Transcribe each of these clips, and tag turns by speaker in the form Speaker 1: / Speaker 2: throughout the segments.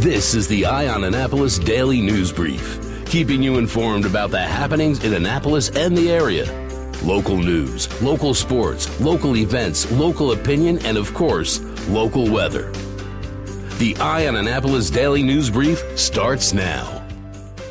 Speaker 1: This is the Eye on Annapolis Daily News Brief, keeping you informed about the happenings in Annapolis and the area. Local news, local sports, local events, local opinion, and of course, local weather. The Eye on Annapolis Daily News Brief starts now.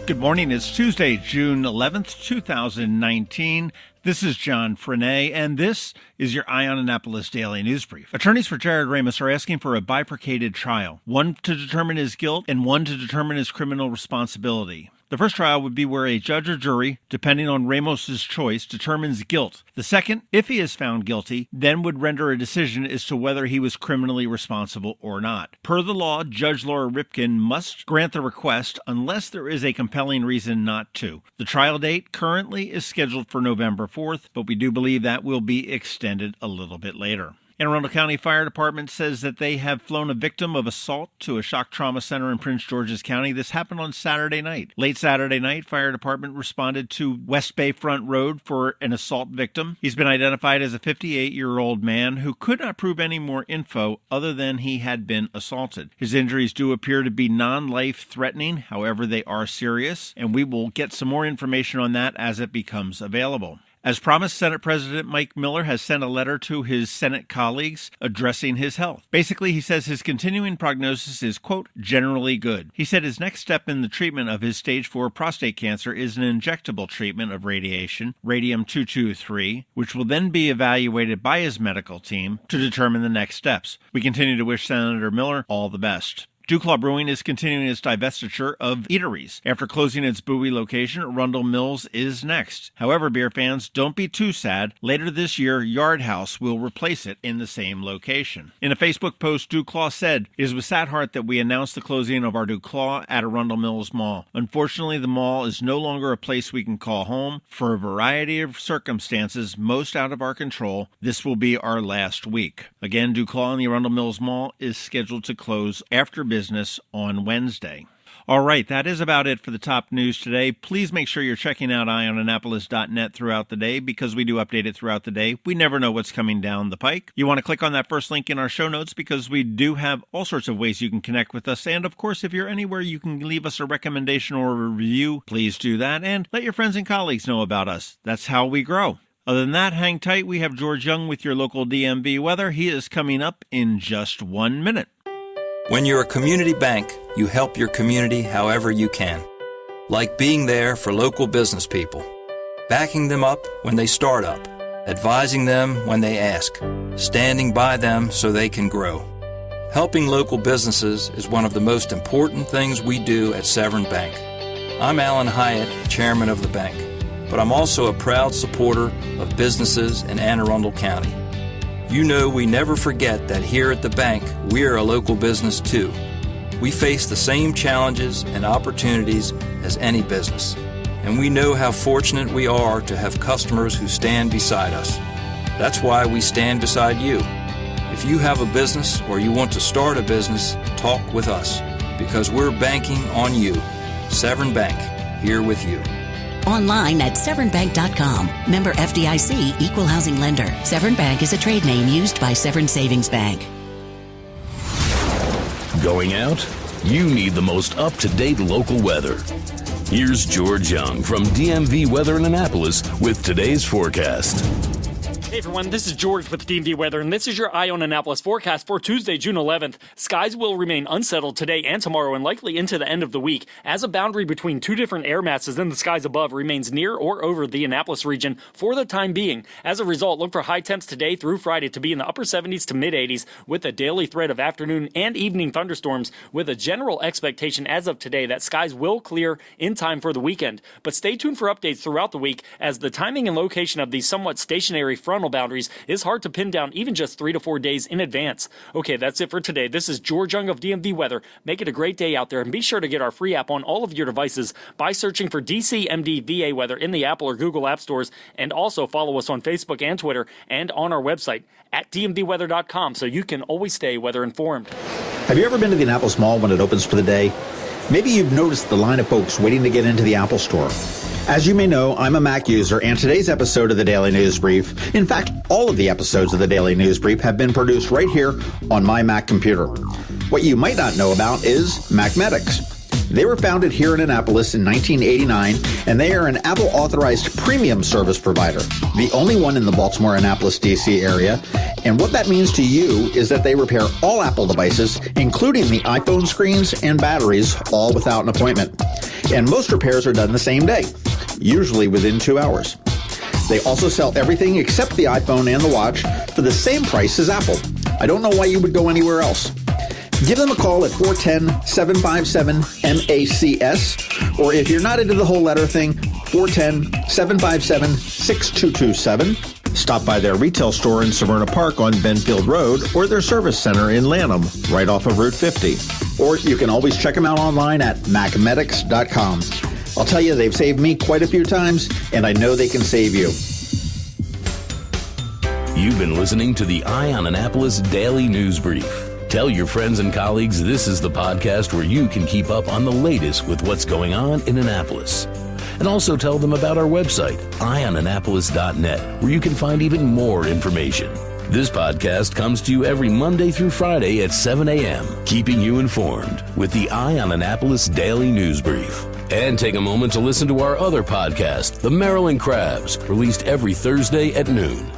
Speaker 2: Good morning. It's Tuesday, June 11th, 2019. This is John Frenaye, and this is your Eye on Annapolis Daily News Brief. Attorneys for Jarod Ramos are asking for a bifurcated trial, one to determine his guilt and one to determine his criminal responsibility. The first trial would be where a judge or jury, depending on Ramos's choice, determines guilt. The second, if he is found guilty, then would render a decision as to whether he was criminally responsible or not. Per the law, Judge Laura Ripken must grant the request unless there is a compelling reason not to. The trial date currently is scheduled for November 4th, but we do believe that will be extended a little bit later. Arundel County Fire Department says that they have flown a victim of assault to a shock trauma center in Prince George's County. This happened on Saturday night. Late Saturday night, Fire Department responded to West Bay Front Road for an assault victim. He's been identified as a 58-year-old man who could not prove any more info other than he had been assaulted. His injuries do appear to be non-life-threatening. However, they are serious, and we will get some more information on that as it becomes available. As promised, Senate President Mike Miller has sent a letter to his Senate colleagues addressing his health. Basically, he says his continuing prognosis is, quote, generally good. He said his next step in the treatment of his stage 4 prostate cancer is an injectable treatment of radiation, radium-223, which will then be evaluated by his medical team to determine the next steps. We continue to wish Senator Miller all the best. DuClaw Brewing is continuing its divestiture of eateries. After closing its Bowie location, Arundel Mills is next. However, beer fans, don't be too sad. Later this year, Yard House will replace it in the same location. In a Facebook post, DuClaw said, "It is with sad heart that we announced the closing of our DuClaw at Arundel Mills Mall. Unfortunately, the mall is no longer a place we can call home. For a variety of circumstances, most out of our control, this will be our last week." Again, DuClaw in the Arundel Mills Mall is scheduled to close after business on Wednesday. All right, that is about it for the top news today. Please make sure you're checking out eyeonannapolis.net throughout the day because we do update it throughout the day. We never know what's coming down the pike. You want to click on that first link in our show notes because we do have all sorts of ways you can connect with us. And of course, if you're anywhere you can leave us a recommendation or a review, please do that and let your friends and colleagues know about us. That's how we grow. Other than that, hang tight. We have George Young with your local DMV weather. He is coming up in just 1 minute.
Speaker 3: When you're a community bank, you help your community however you can. Like being there for local business people, backing them up when they start up, advising them when they ask, standing by them so they can grow. Helping local businesses is one of the most important things we do at Severn Bank. I'm Alan Hyatt, chairman of the bank, but I'm also a proud supporter of businesses in Anne Arundel County. You know we never forget that here at the bank, we're a local business too. We face the same challenges and opportunities as any business, and we know how fortunate we are to have customers who stand beside us. That's why we stand beside you. If you have a business or you want to start a business, talk with us, because we're banking on you. Severn Bank, here with you.
Speaker 4: Online at severnbank.com. Member FDIC, Equal Housing Lender. Severn Bank is a trade name used by Severn Savings Bank.
Speaker 1: Going out? You need the most up-to-date local weather. Here's George Young from DMV Weather in Annapolis with today's forecast.
Speaker 5: Hey everyone, this is George with DMV Weather, and this is your Eye on Annapolis forecast for Tuesday, June 11th. Skies will remain unsettled today and tomorrow and likely into the end of the week as a boundary between two different air masses in the skies above remains near or over the Annapolis region for the time being. As a result, look for high temps today through Friday to be in the upper 70s to mid-80s with a daily threat of afternoon and evening thunderstorms with a general expectation as of today that skies will clear in time for the weekend. But stay tuned for updates throughout the week as the timing and location of these somewhat stationary frontal boundaries is hard to pin down even just 3 to 4 days in advance. Okay, that's it for today. This is George Young of DMV Weather. Make it a great day out there and be sure to get our free app on all of your devices by searching for DCMD-VA Weather in the Apple or Google App Stores, and also follow us on Facebook and Twitter and on our website at dmvweather.com so you can always stay weather informed.
Speaker 6: Have you ever been to the Annapolis Mall when it opens for the day? Maybe you've noticed the line of folks waiting to get into the Apple Store. As you may know, I'm a Mac user, and today's episode of the Daily News Brief, in fact, all of the episodes of the Daily News Brief have been produced right here on my Mac computer. What you might not know about is Mac-Medics. They were founded here in Annapolis in 1989, and they are an Apple-authorized premium service provider, the only one in the Baltimore, Annapolis, D.C. area. And what that means to you is that they repair all Apple devices, including the iPhone screens and batteries, all without an appointment. And most repairs are done the same day, usually within 2 hours. They also sell everything except the iPhone and the watch for the same price as Apple. I don't know why you would go anywhere else. Give them a call at 410-757-MACS, or if you're not into the whole letter thing, 410-757-6227. Stop by their retail store in Severna Park on Benfield Road, or their service center in Lanham, right off of Route 50. Or you can always check them out online at macmedics.com. I'll tell you, they've saved me quite a few times, and I know they can save you.
Speaker 1: You've been listening to the Eye on Annapolis Daily News Brief. Tell your friends and colleagues this is the podcast where you can keep up on the latest with what's going on in Annapolis. And also tell them about our website, eyeonannapolis.net, where you can find even more information. This podcast comes to you every Monday through Friday at 7 a.m., keeping you informed with the Eye on Annapolis Daily News Brief. And take a moment to listen to our other podcast, The Maryland Crabs, released every Thursday at noon.